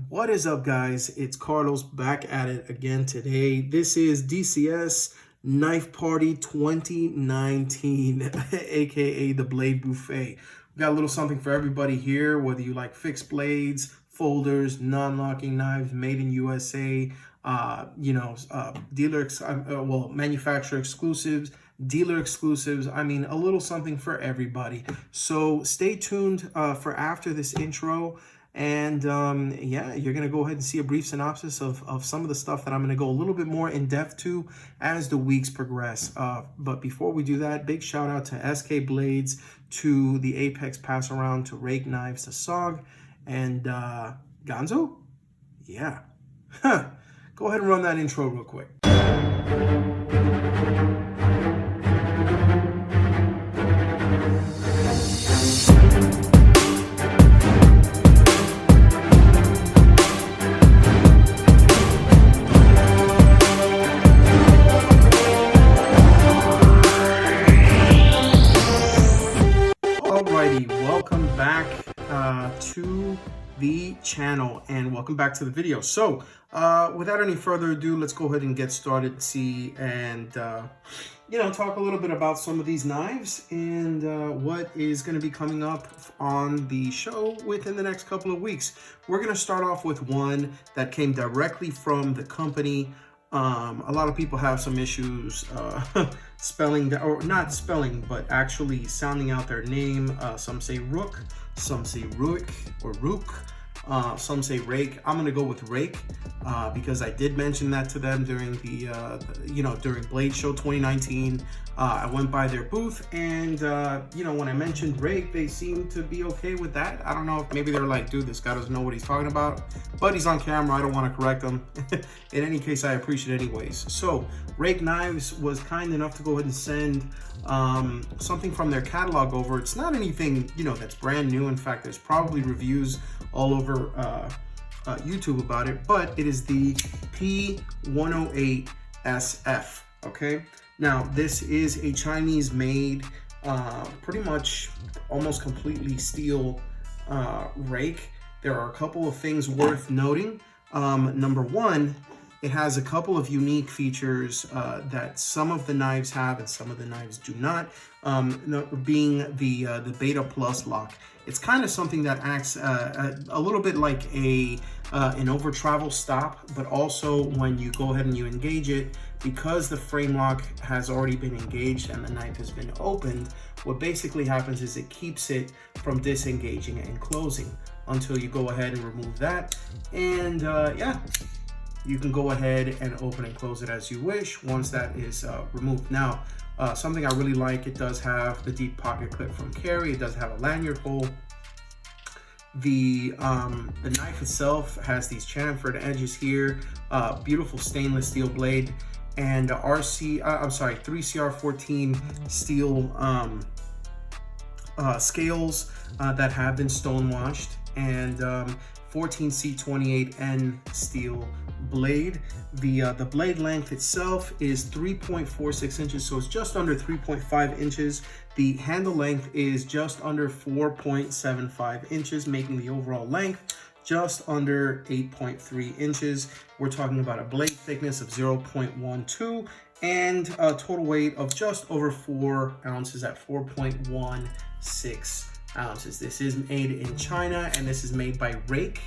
What is up, guys? It's Carlos back at it again today. This is DCS Knife Party 2019, aka the Blade Buffet. We got a little something for everybody here, whether you like fixed blades, folders, non-locking knives, made in USA, manufacturer exclusives, dealer exclusives. I mean, a little something for everybody. So stay tuned for after this intro. And you're going to go ahead and see a brief synopsis of some of the stuff that I'm going to go a little bit more in depth to as the weeks progress. But before we do that, big shout out to SK Blades, to the Apex Pass Around, to Ruike Knives, to SOG, and Ganzo? Yeah. Go ahead and run that intro real quick. Welcome back to the channel, and welcome back to the video. So without any further ado, let's go ahead and get started, talk a little bit about some of these knives and what is going to be coming up on the show within the next couple of weeks. We're going to start off with one that came directly from the company. A lot of people have some issues spelling, or not spelling, but actually sounding out their name. Some say Rook, some say Ruike or Rook, some say Rake. I'm gonna go with Rake because I did mention that to them during the during Blade Show 2019. I went by their booth, and when I mentioned Rake, they seemed to be okay with that. I don't know if maybe they're like, dude, this guy doesn't know what he's talking about, but he's on camera. I don't want to correct him. In any case, I appreciate it anyways. So Ruike Knives was kind enough to go ahead and send something from their catalog over. It's not anything that's brand new. In fact, there's probably reviews all over YouTube about it, but it is the P108 SF. Okay, now this is a Chinese made, pretty much almost completely steel rake. There are a couple of things worth noting. Number one, it has a couple of unique features that some of the knives have and some of the knives do not, being the Beta Plus lock. It's kind of something that acts a little bit like an over travel stop, but also when you go ahead and you engage it, because the frame lock has already been engaged and the knife has been opened, what basically happens is it keeps it from disengaging and closing until you go ahead and remove that. And you can go ahead and open and close it as you wish once that is removed. Now, something I really like, it does have the deep pocket clip from Carry. It does have a lanyard hole. The knife itself has these chamfered edges here, beautiful stainless steel blade, and 3CR14 steel scales that have been stone washed, and 14C28N steel blade. The blade length itself is 3.46 inches, so it's just under 3.5 inches. The handle length is just under 4.75 inches, making the overall length just under 8.3 inches. We're talking about a blade thickness of 0.12 and a total weight of just over 4 ounces at 4.16 ounces. This is made in China, and this is made by Ruike,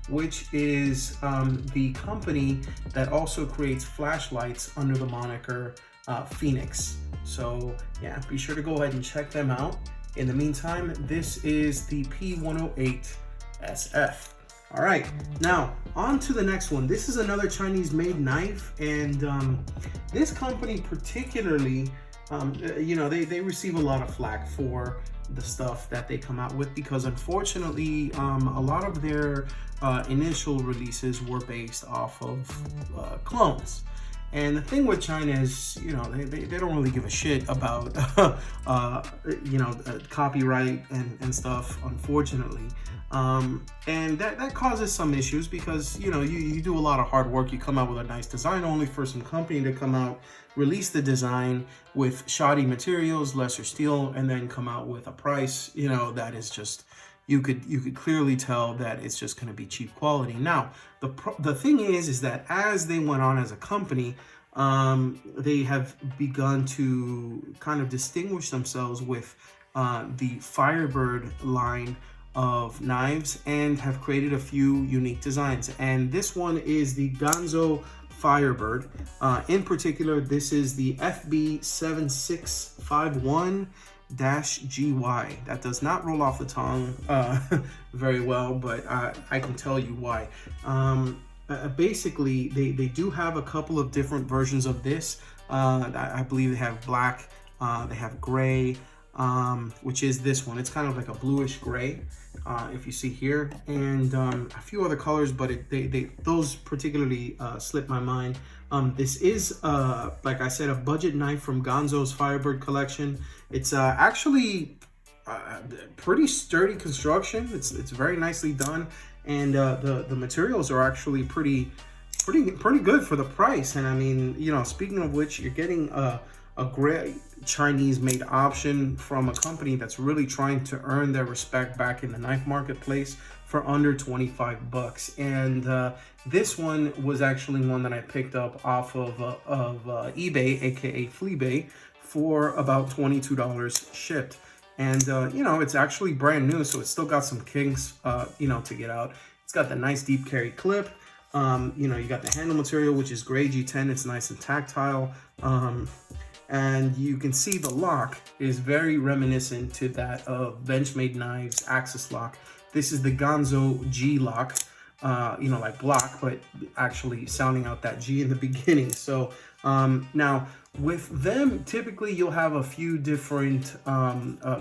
which is the company that also creates flashlights under the moniker Phoenix. So yeah, be sure to go ahead and check them out. In the meantime, this is the P108 SF. All right, now on to the next one. This is another Chinese made knife, and this company particularly, they receive a lot of flack for the stuff that they come out with, because unfortunately a lot of their initial releases were based off of clones. And the thing with China is, they don't really give a shit about copyright and stuff, unfortunately. And that causes some issues, because you do a lot of hard work, you come out with a nice design, only for some company to come out, release the design with shoddy materials, lesser steel, and then come out with a price that is just you could clearly tell that it's just going to be cheap quality. Now, the thing is that as they went on as a company, they have begun to kind of distinguish themselves with the Firebird line of knives and have created a few unique designs. And this one is the Gonzo Firebird. In particular, this is the FB7651-GY. That does not roll off the tongue very well, but I can tell you why. Basically, they do have a couple of different versions of this. I believe they have black, they have gray, which is this one. It's kind of like a bluish gray, if you see here, and a few other colors, but those particularly slipped my mind. This is, like I said, a budget knife from Gonzo's Firebird collection. It's actually pretty sturdy construction. It's very nicely done, and the materials are actually pretty good for the price. And I mean, you know, speaking of which, you're getting a great Chinese-made option from a company that's really trying to earn their respect back in the knife marketplace for under 25 bucks. And this one was actually one that I picked up off of eBay, aka Fleabay, for about $22 shipped. And you know, it's actually brand new, so it's still got some kinks, you know, to get out. It's got the nice deep carry clip. You know, you got the handle material, which is gray G10. It's nice and tactile. And you can see the lock is very reminiscent to that of Benchmade Knives Axis lock. This is the Ganzo G lock, you know, like block, but actually sounding out that G in the beginning. So now with them, typically you'll have a few different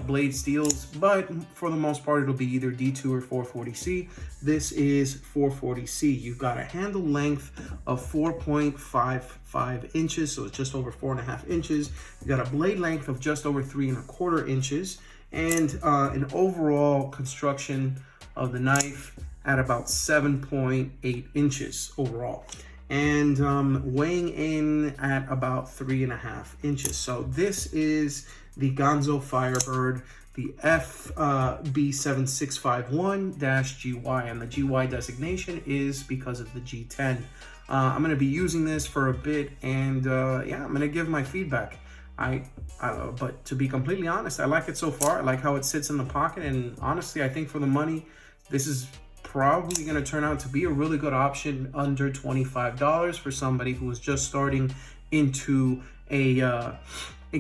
blade steels, but for the most part, it'll be either D2 or 440C. This is 440C. You've got a handle length of 4.55 inches, so it's just over 4.5 inches. You got a blade length of just over 3.25 inches, and an overall construction of the knife at about 7.8 inches overall, and weighing in at about 3.5 inches. So this is the Gonzo Firebird, the FB7651-GY, and the GY designation is because of the G10. I'm going to be using this for a bit, and yeah, I'm going to give my feedback. But to be completely honest, I like it so far. I like how it sits in the pocket, and honestly, I think for the money, this is probably going to turn out to be a really good option under $25 for somebody who is just starting into a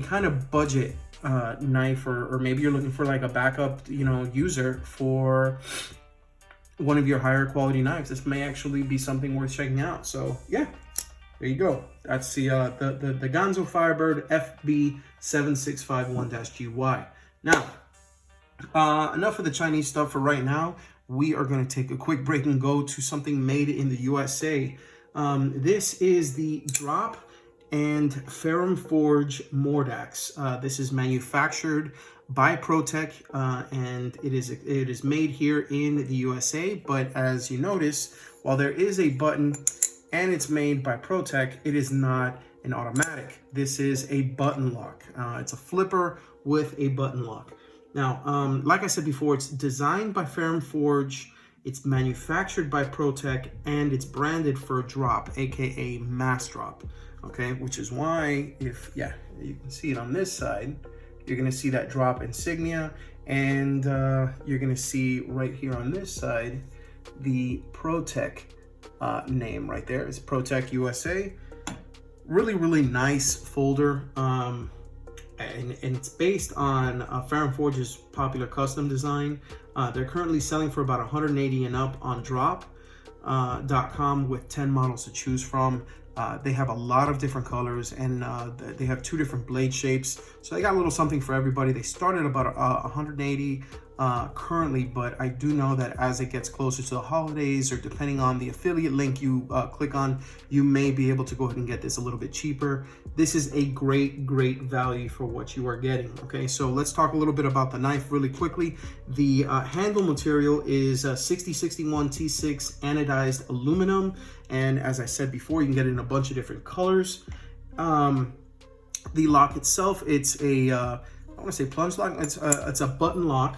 kind of budget knife, or maybe you're looking for like a backup, you know, user for one of your higher quality knives. This may actually be something worth checking out. So yeah, there you go. That's the Gonzo Firebird FB7651-GY. Now, enough of the Chinese stuff for right now. We are going to take a quick break and go to something made in the USA. This is the Drop and Ferrum Forge Mordax. This is manufactured by Protech, and it is made here in the USA. But as you notice, while there is a button and it's made by Protech, it is not an automatic. This is a button lock. It's a flipper with a button lock. Now, like I said before, it's designed by Ferrum Forge, it's manufactured by Protech, and it's branded for Drop, aka Massdrop. Okay, which is why, if you can see it on this side, you're gonna see that Drop insignia, and you're gonna see right here on this side the Protech name right there. It's Protech USA. Really nice folder. And it's based on Ferrum Forge's popular custom design. They're currently selling for about $180 and up on drop.com with 10 models to choose from. They have a lot of different colors, and they have 2 different blade shapes. So they got a little something for everybody. They started about $180 currently, but I do know that as it gets closer to the holidays, or depending on the affiliate link you click on, you may be able to go ahead and get this a little bit cheaper. This is a great value for what you are getting. Okay, so let's talk a little bit about the knife really quickly. The handle material is 6061 T6 anodized aluminum, and as I said before, you can get it in a bunch of different colors. The lock itself, it's a I want to say plunge lock. It's a button lock.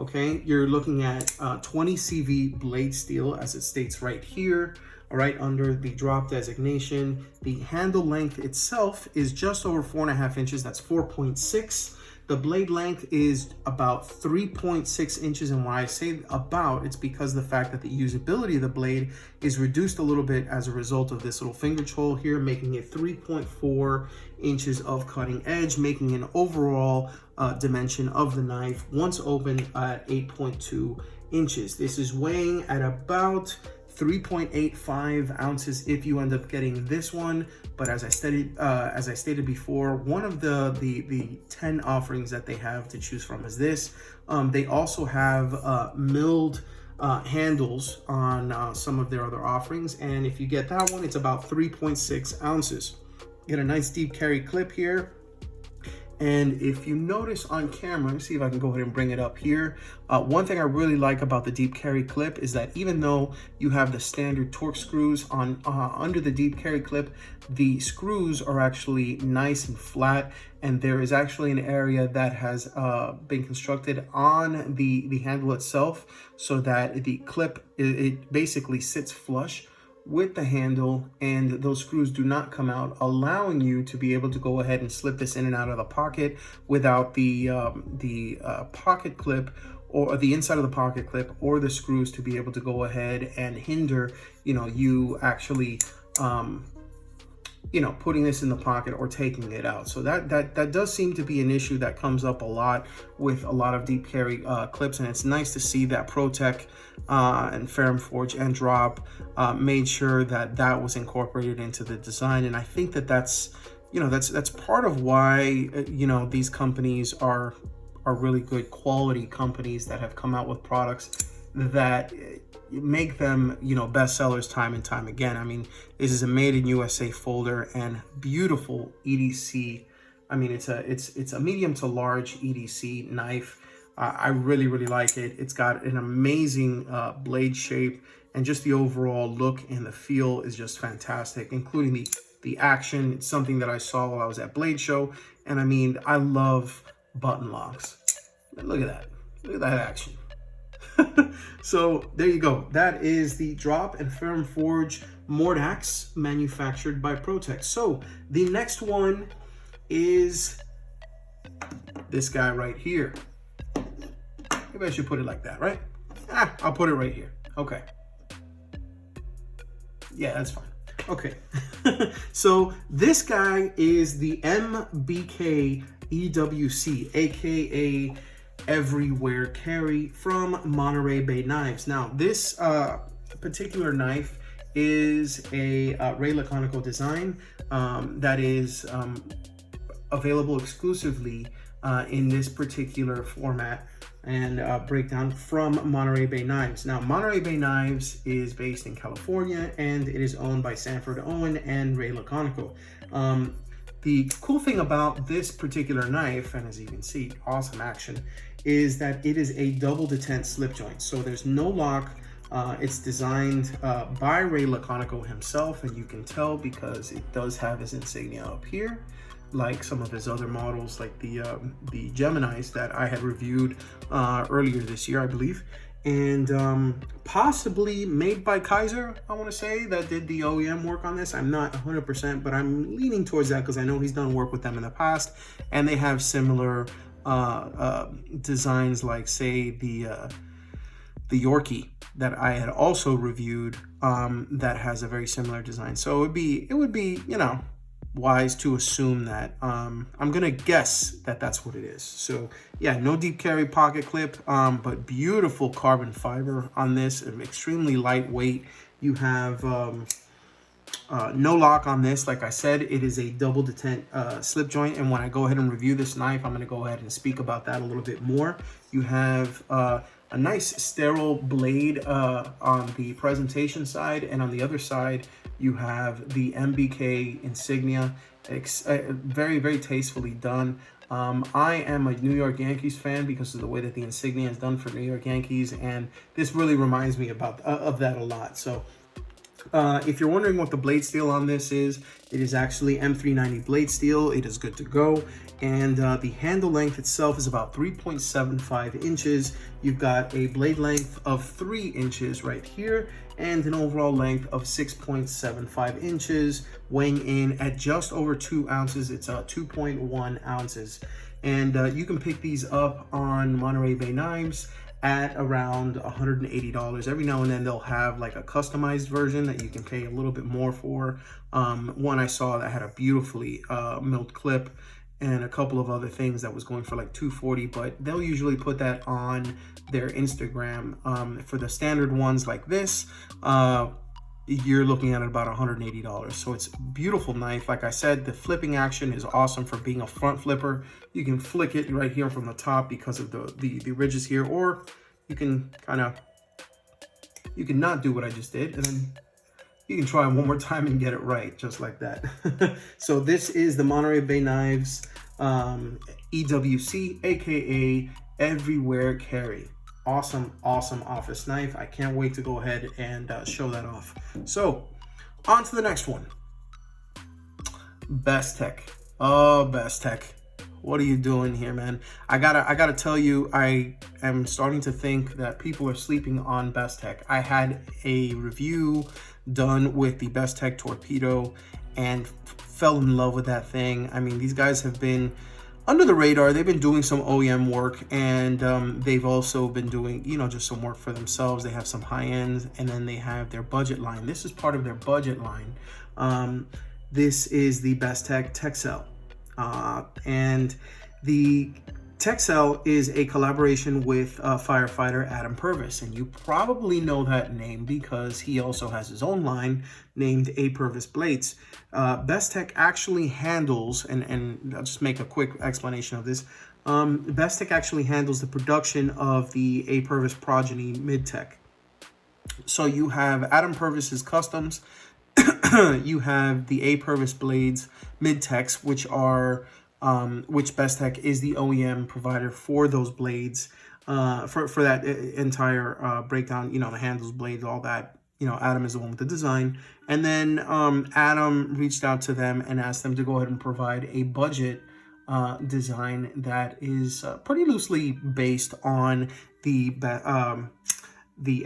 Okay, you're looking at 20 CV blade steel, as it states right here. All right, under the drop designation. The handle length itself is just over 4.5 inches. That's 4.6. The blade length is about 3.6 inches, and why I say about, it's because of the fact that the usability of the blade is reduced a little bit as a result of this little finger hole here, making it 3.4 inches of cutting edge, making an overall dimension of the knife once open at 8.2 inches. This is weighing at about 3.85 ounces if you end up getting this one. But as I stated before, one of the 10 offerings that they have to choose from is this. They also have milled handles on some of their other offerings, and if you get that one, it's about 3.6 ounces. Get a nice deep carry clip here. And if you notice on camera, let me see if I can go ahead and bring it up here. One thing I really like about the deep carry clip is that even though you have the standard Torx screws on under the deep carry clip, the screws are actually nice and flat, and there is actually an area that has been constructed on the handle itself so that the clip, it basically sits flush with the handle, and those screws do not come out, allowing you to be able to go ahead and slip this in and out of the pocket without the pocket clip, or the inside of the pocket clip, or the screws to be able to go ahead and hinder, you actually putting this in the pocket or taking it out. So that does seem to be an issue that comes up a lot with a lot of deep carry clips, and it's nice to see that Protech and Ferrum Forge and Drop made sure that was incorporated into the design. And I think that's part of why these companies are really good quality companies that have come out with products that make them bestsellers time and time again. I mean, this is a made in USA folder and beautiful EDC. I mean, it's a medium to large EDC knife. I really like it. It's got an amazing blade shape, and just the overall look and the feel is just fantastic, including the action. It's something that I saw while I was at Blade Show, and I mean, I love button locks. Look at that. Look at that action. So there you go. That is the Drop and Ferrum Forge Mordax, manufactured by Protech. So the next one is this guy right here. Maybe I should put it like that, right? I'll put it right here. Okay. Yeah, that's fine. Okay. So this guy is the MBK EWC, aka Everywhere Carry, from Monterey Bay Knives. Now, this particular knife is a Ray Laconical design that is available exclusively in this particular format and breakdown from Monterey Bay Knives. Now, Monterey Bay Knives is based in California, and it is owned by Sanford Owen and Ray Laconical. The cool thing about this particular knife, and as you can see, awesome action, is that it is a double detent slip joint. So there's no lock. It's designed by Ray Laconical himself, and you can tell because it does have his insignia up here, like some of his other models, like the Geminis that I had reviewed earlier this year, I believe. And possibly made by Kaiser, I want to say, that did the OEM work on this. I'm not 100%, but I'm leaning towards that because I know he's done work with them in the past, and they have similar designs, like say the Yorkie that I had also reviewed that has a very similar design. So it would be wise to assume that. I'm gonna guess that that's what it is. So yeah, no deep carry pocket clip, but beautiful carbon fiber on this, extremely lightweight. You have no lock on this. Like I said, it is a double detent slip joint, and when I go ahead and review this knife, I'm going to go ahead and speak about that a little bit more. You have a nice sterile blade on the presentation side, and on the other side you have the MBK insignia. Very tastefully done. I am a New York Yankees fan because of the way that the insignia is done for New York Yankees, and this really reminds me of that a lot. So If you're wondering what the blade steel on this is, it is actually M390 blade steel. It is good to go. And the handle length itself is about 3.75 inches. You've got a blade length of 3 inches right here and an overall length of 6.75 inches, weighing in at just over 2 ounces. It's 2.1 ounces. And you can pick these up on Monterey Bay Knives at around $180. Every now and then they'll have like a customized version that you can pay a little bit more for. One I saw that had a beautifully milled clip and a couple of other things that was going for like $240, but they'll usually put that on their Instagram. For the standard ones like this, you're looking at about $180. So it's a beautiful knife. Like I said, the flipping action is awesome for being a front flipper. You can flick it right here from the top because of the ridges here, or you can you can not do what I just did, and then you can try one more time and get it right, just like that. So this is the Monterey Bay Knives EWC, aka Everywhere Carry. Awesome office knife. I can't wait to go ahead and show that off. So on to the next one. Bestech. Oh, Bestech, what are you doing here, man? I gotta tell you, I am starting to think that people are sleeping on Bestech. I had a review done with the Bestech Torpedo and fell in love with that thing. I mean, these guys have been under the radar. They've been doing some OEM work, and they've also been doing, you know, just some work for themselves. They have some high ends, and then they have their budget line. This is part of their budget line. This is the Bestech Texel, and the Texel is a collaboration with firefighter Adam Purvis, and you probably know that name because he also has his own line named A Purvis Blades. Bestech actually handles, and I'll just make a quick explanation of this. Bestech actually handles the production of the A Purvis progeny mid-tech. So you have Adam Purvis's customs, you have the A Purvis Blades mid-techs, which are which Bestech is the OEM provider for those blades, for that entire breakdown, you know, the handles, blades, all that. You know, Adam is the one with the design. And then Adam reached out to them and asked them to go ahead and provide a budget design that is pretty loosely based on the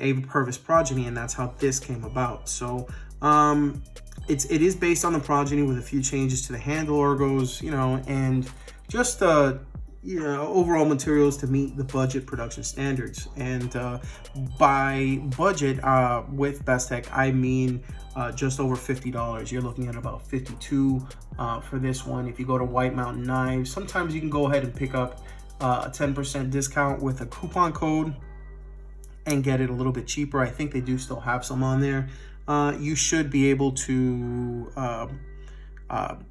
A Purvis progeny, and that's how this came about. So it is based on the progeny with a few changes to the handle ergos, you know, and just you know, overall materials to meet the budget production standards. And by budget with Bestech, I mean just over $50. You're looking at about $52 for this one. If you go to White Mountain Knives, sometimes you can go ahead and pick up a 10% discount with a coupon code and get it a little bit cheaper. I think they do still have some on there. You should be able to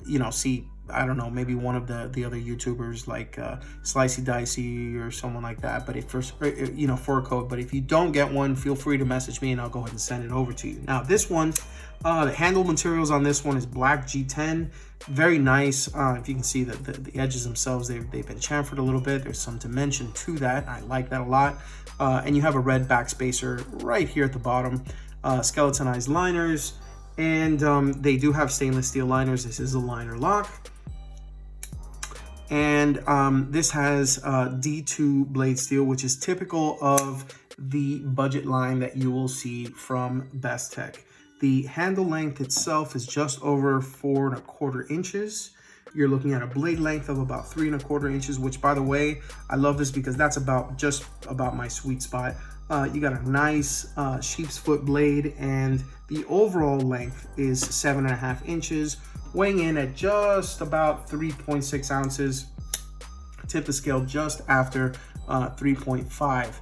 you know, see, I don't know, maybe one of the other YouTubers like Slicey Dicey or someone like that, but if for, you know, for a code. But if you don't get one, feel free to message me and I'll go ahead and send it over to you. Now this one, the handle materials on this one is black G10, very nice. If you can see the edges themselves, they've been chamfered a little bit. There's some dimension to that. I like that a lot. And you have a red backspacer right here at the bottom. Skeletonized liners, and they do have stainless steel liners. This is a liner lock, and this has D2 blade steel, which is typical of the budget line that you will see from Bestech. The handle length itself is just over 4 1/4 inches. You're looking at a blade length of about 3 1/4 inches, which, by the way, I love this because that's just about my sweet spot. You got a nice sheep's foot blade, and the overall length is 7.5 inches, weighing in at just about 3.6 ounces. Tip the scale just after 3.5.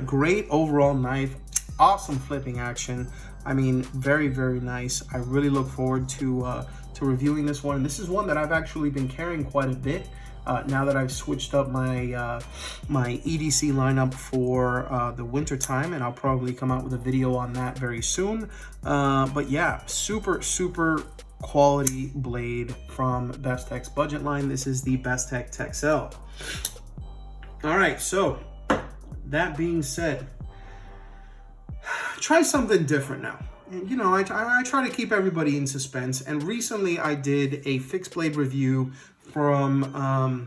Great overall knife, awesome flipping action. I mean, very, very nice. I really look forward to reviewing this one. This is one that I've actually been carrying quite a bit. Now that I've switched up my my EDC lineup for the winter time, and I'll probably come out with a video on that very soon. But yeah, super quality blade from Bestech's budget line. This is the Bestech Texel. All right, so that being said, try something different now. And, you know, I try to keep everybody in suspense. And recently I did a fixed blade review from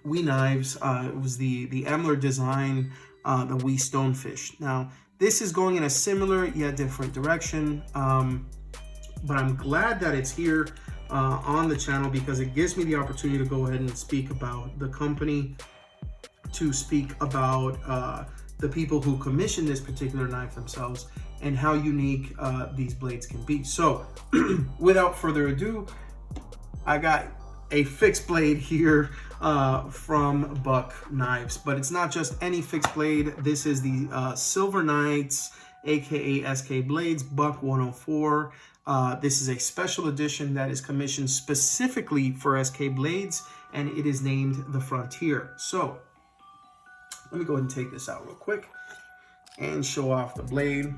We Knives. It was the Emler design, the We Stonefish. Now, this is going in a similar yet different direction, but I'm glad that it's here on the channel because it gives me the opportunity to go ahead and speak about the company, to speak about the people who commissioned this particular knife themselves, and how unique these blades can be. So without further ado, I got a fixed blade here from Buck Knives, but it's not just any fixed blade. This is the Silver Knights, aka SK Blades, Buck 104. This is a special edition that is commissioned specifically for SK Blades, and it is named the Frontier. So let me go ahead and take this out real quick and show off the blade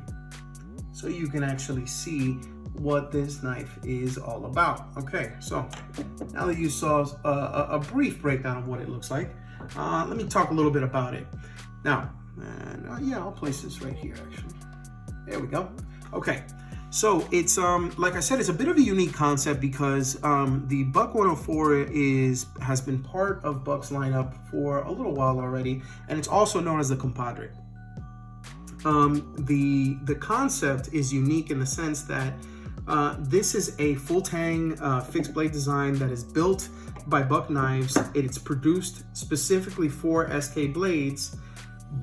so you can actually see what this knife is all about. Okay, so now that you saw a brief breakdown of what it looks like, let me talk a little bit about it. Now, yeah, I'll place this right here actually. There we go. Okay, so it's like I said, it's a bit of a unique concept because the Buck 104 has been part of Buck's lineup for a little while already, and it's also known as the Compadre. The concept is unique in the sense that this is a full tang fixed blade design that is built by Buck Knives. It's produced specifically for SK Blades,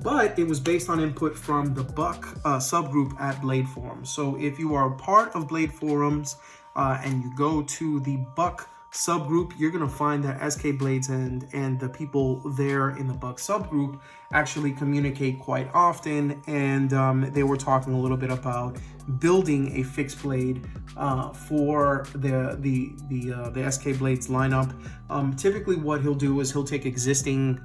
but it was based on input from the Buck subgroup at Blade Forum. So if you are a part of Blade Forums and you go to the Buck subgroup, you're gonna find that SK Blades and the people there in the Buck subgroup actually communicate quite often, and they were talking a little bit about building a fixed blade for the SK Blades lineup. Typically what he'll do is he'll take existing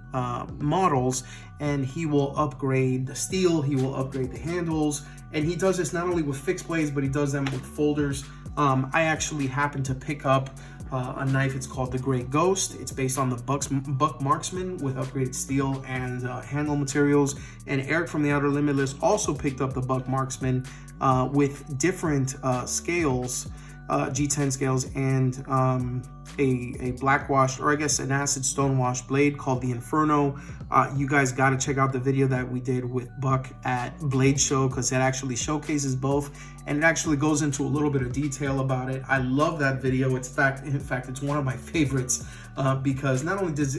models and he will upgrade the steel, he will upgrade the handles, and he does this not only with fixed blades, but he does them with folders. I actually happened to pick up a knife. It's called the Gray Ghost. It's based on the Buck Marksman with upgraded steel and handle materials. And Eric from the Outer Limitless also picked up the Buck Marksman with different scales, G10 scales, and a black washed, or I guess an acid stone washed blade called the Inferno. You guys got to check out the video that we did with Buck at Blade Show because it actually showcases both, and it actually goes into a little bit of detail about it. I love that video. In fact, it's one of my favorites because not only does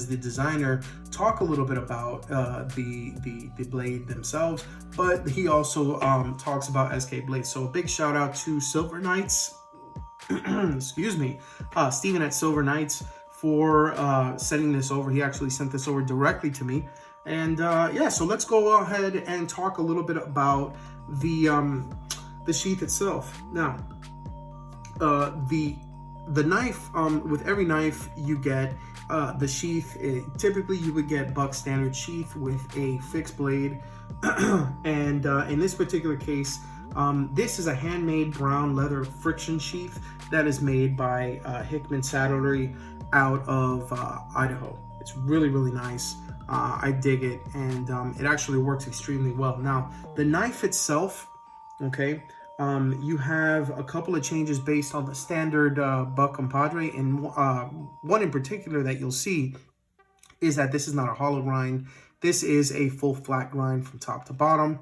the designer talk a little bit about the blade themselves, but he also talks about SK Blades. So a big shout out to Silver Knights. Excuse me, Steven at Silver Knights for sending this over. He actually sent this over directly to me, and yeah, so let's go ahead and talk a little bit about the sheath itself. Now, the knife, with every knife you get the sheath. Typically you would get Buck standard sheath with a fixed blade, and in this particular case, this is a handmade brown leather friction sheath that is made by Hickman Saddlery out of Idaho. It's really, really nice. I dig it, and it actually works extremely well. Now, the knife itself, okay, you have a couple of changes based on the standard Buck Compadre, and one in particular that you'll see is that this is not a hollow grind. This is a full flat grind from top to bottom.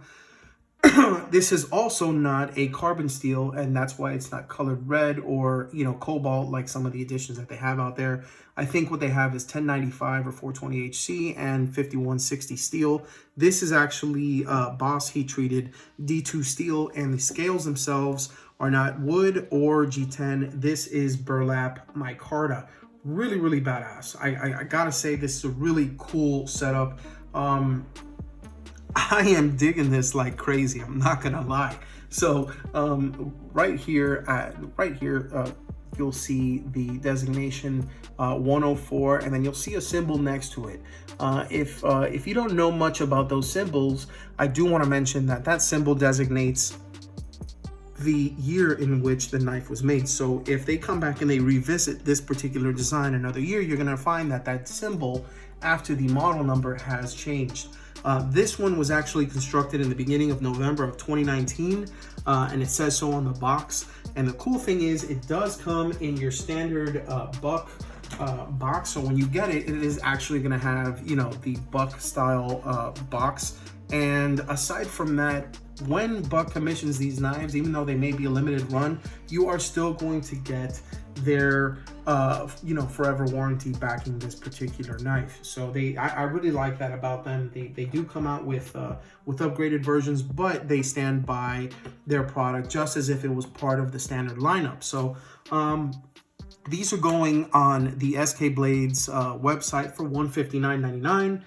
This is also not a carbon steel, and that's why it's not colored red or, you know, cobalt like some of the editions that they have out there. I think what they have is 1095 or 420 HC and 5160 steel. This is actually Boss heat treated D2 steel, and the scales themselves are not wood or G10. This is burlap micarta. Really, really badass. I gotta say, this is a really cool setup. I am digging this like crazy, I'm not gonna lie. So right here, you'll see the designation 104, and then you'll see a symbol next to it. If you don't know much about those symbols, I do want to mention that that symbol designates the year in which the knife was made. So if they come back and they revisit this particular design another year, you're gonna find that that symbol after the model number has changed. This one was actually constructed in the beginning of November of 2019, and it says so on the box. And the cool thing is it does come in your standard buck box. So when you get it, it is actually going to have, you know, the buck style box. And aside from that, when Buck commissions these knives, even though they may be a limited run, you are still going to get their you know, forever warranty backing this particular knife. So I really like that about them. They do come out with upgraded versions, but they stand by their product just as if it was part of the standard lineup. So these are going on the SK Blades website for $159.99.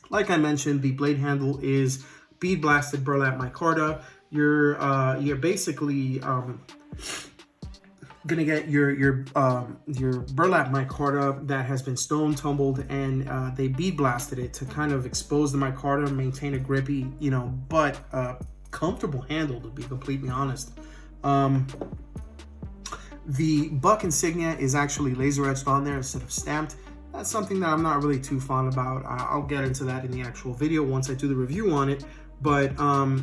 Like I mentioned, the blade handle is bead blasted burlap micarta. You're basically gonna get your burlap micarta that has been stone tumbled, and they bead blasted it to kind of expose the micarta and maintain a grippy, you know, but comfortable handle, to be completely honest. The Buck insignia is actually laser etched on there instead of stamped. That's something that I'm not really too fond about. I'll get into that in the actual video once I do the review on it. But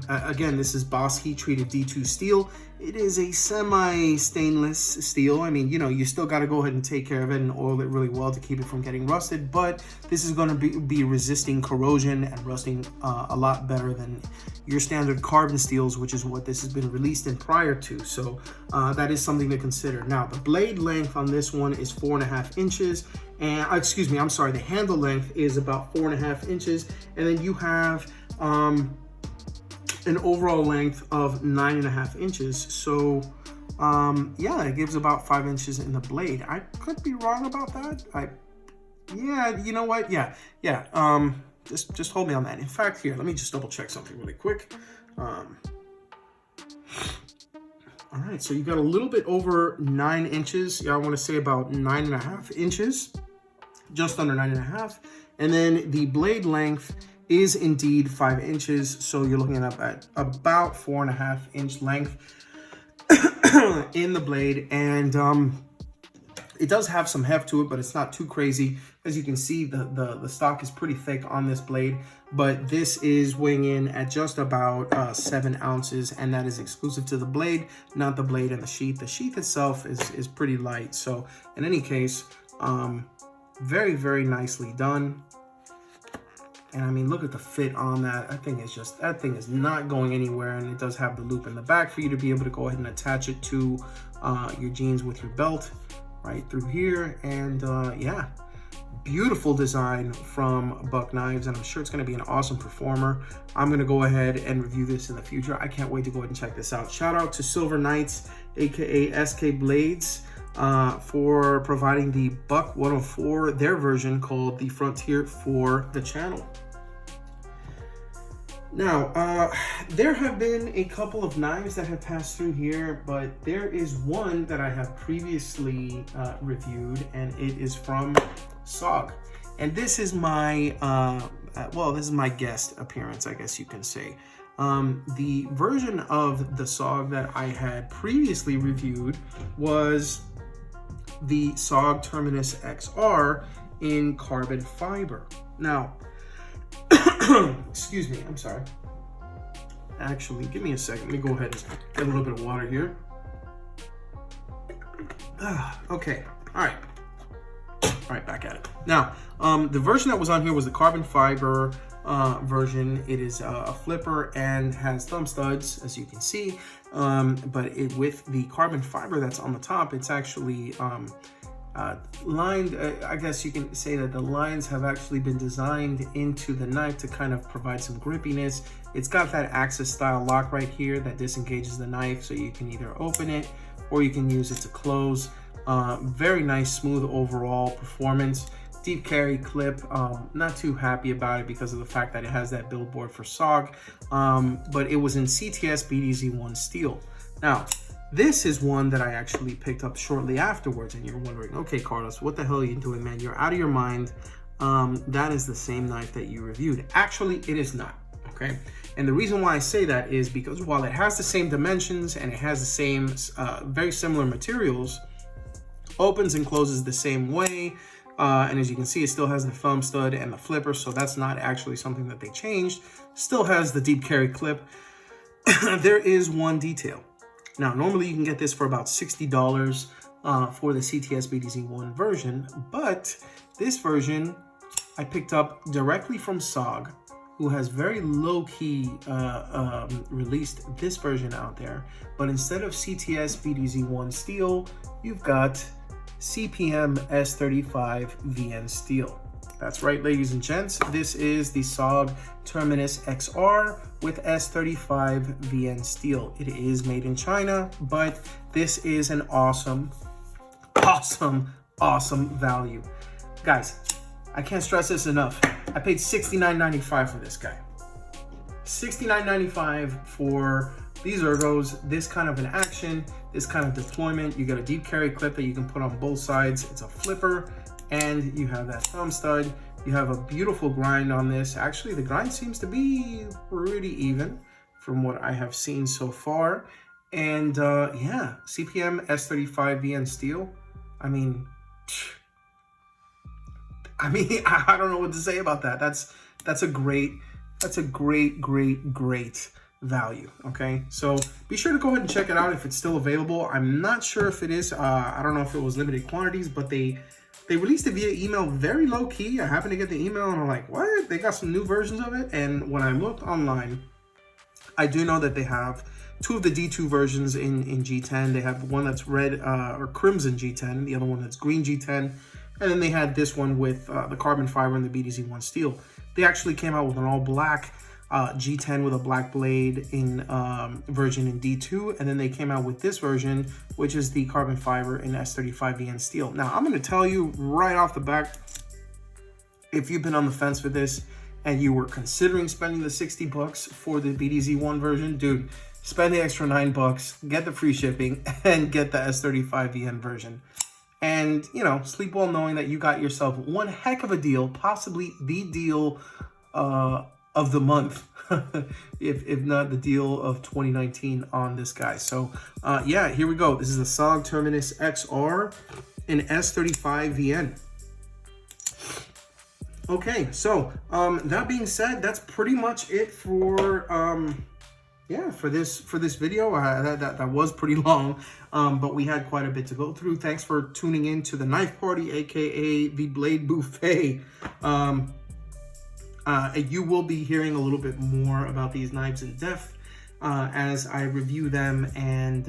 again, this is Boss heat treated D2 steel. It is a semi-stainless steel. I mean, you know, you still got to go ahead and take care of it and oil it really well to keep it from getting rusted. But this is going to be resisting corrosion and rusting a lot better than your standard carbon steels, which is what this has been released in prior to. So that is something to consider. Now, the blade length on this one is 4.5 inches. And excuse me, I'm sorry, the handle length is about 4.5 inches. And then you have an overall length of 9.5 inches. So yeah, it gives about 5 inches in the blade. I could be wrong about that. Yeah, you know what? Yeah. Just hold me on that. In fact, here, let me just double check something really quick. All right, so you got a little bit over 9 inches. Yeah, I want to say about 9.5 inches, just under 9.5. And then the blade length is indeed 5 inches. So you're looking at about 4.5 inch length in the blade. And it does have some heft to it, but it's not too crazy. As you can see, the stock is pretty thick on this blade, but this is weighing in at just about 7 ounces, and that is exclusive to the blade, not the blade and the sheath. The sheath itself is pretty light. So in any case, very, very nicely done. And I mean, look at the fit on that. That thing is not going anywhere, and it does have the loop in the back for you to be able to go ahead and attach it to your jeans with your belt right through here. And yeah, beautiful design from Buck Knives, and I'm sure it's going to be an awesome performer. I'm going to go ahead and review this in the future. I can't wait to go ahead and check this out. Shout out to Silver Knights, aka SK Blades, for providing the Buck 104, their version called the Frontier, for the channel. Now, there have been a couple of knives that have passed through here, but there is one that I have previously reviewed, and it is from SOG. And this is my, well, this is my guest appearance, I guess you can say. The version of the SOG that I had previously reviewed was the SOG Terminus XR in carbon fiber. Now, excuse me, I'm sorry. Actually, give me a second. Let me go ahead and get a little bit of water here. Okay, all right, back at it. Now, the version that was on here was the carbon fiber version. It is a flipper and has thumb studs, as you can see. But with the carbon fiber that's on the top, it's actually lined. I guess you can say that the lines have actually been designed into the knife to kind of provide some grippiness. It's got that Axis style lock right here that disengages the knife, so you can either open it or you can use it to close. Very nice, smooth overall performance. Deep carry clip, not too happy about it because of the fact that it has that billboard for SOG, but it was in CTS BDZ1 steel. Now, this is one that I actually picked up shortly afterwards, and you're wondering, okay, Carlos, what the hell are you doing, man? You're out of your mind. That is the same knife that you reviewed. Actually, it is not, okay? And the reason why I say that is because while it has the same dimensions and it has the same, very similar materials, opens and closes the same way, And as you can see, it still has the thumb stud and the flipper, so that's not actually something that they changed. Still has the deep carry clip. There is one detail. Now, normally you can get this for about $60 for the CTS BDZ1 version, but this version I picked up directly from SOG, who has very low-key released this version out there. But instead of CTS BDZ1 steel, you've got CPM S35 VN steel. That's right, ladies and gents. This is the SOG Terminus XR with S35 VN steel. It is made in China, but this is an awesome value. Guys, I can't stress this enough. I paid $69.95 for this guy. $69.95 for these ergos, this kind of an action, this kind of deployment. You got a deep carry clip that you can put on both sides. It's a flipper, and you have that thumb stud. You have a beautiful grind on this. Actually, the grind seems to be pretty even from what I have seen so far. And yeah, CPM S35 VN steel. I mean, I don't know what to say about that. That's a great value. Okay, so be sure to go ahead and check it out if it's still available. I'm not sure if it is. I don't know if it was limited quantities, but they released it via email, very low key. I happened to get the email and I'm like, what? They got some new versions of it. And when I looked online, I do know that they have two of the D2 versions in G10. They have one that's red or crimson G10, the other one that's green G10. And then they had this one with the carbon fiber and the BDZ1 steel. They actually came out with an all black G10 with a black blade in version in D2. And then they came out with this version, which is the carbon fiber in S35 VN steel. Now, I'm going to tell you right off the bat, if you've been on the fence with this and you were considering spending the 60 bucks for the BDZ1 version, dude, spend the extra $9, get the free shipping, and get the S35 VN version. And, you know, sleep well knowing that you got yourself one heck of a deal, possibly the deal of the month, if not the deal of 2019 on this guy. So, yeah, here we go. This is the SOG Terminus XR in S35 VN. Okay, so that being said, that's pretty much it for yeah, for this video. That was pretty long, but we had quite a bit to go through. Thanks for tuning in to the Knife Party, aka the Blade Buffet. You will be hearing a little bit more about these knives in depth as I review them, and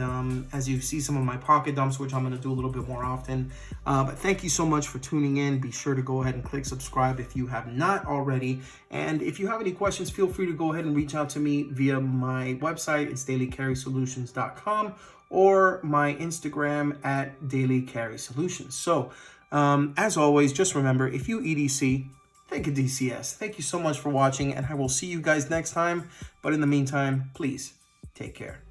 as you see some of my pocket dumps, which I'm going to do a little bit more often. But thank you so much for tuning in. Be sure to go ahead and click subscribe if you have not already. And if you have any questions, feel free to go ahead and reach out to me via my website. It's dailycarrysolutions.com, or my Instagram at dailycarrysolutions. So as always, just remember, if you EDC, thank you, DCS. Thank you so much for watching, and I will see you guys next time. But in the meantime, please take care.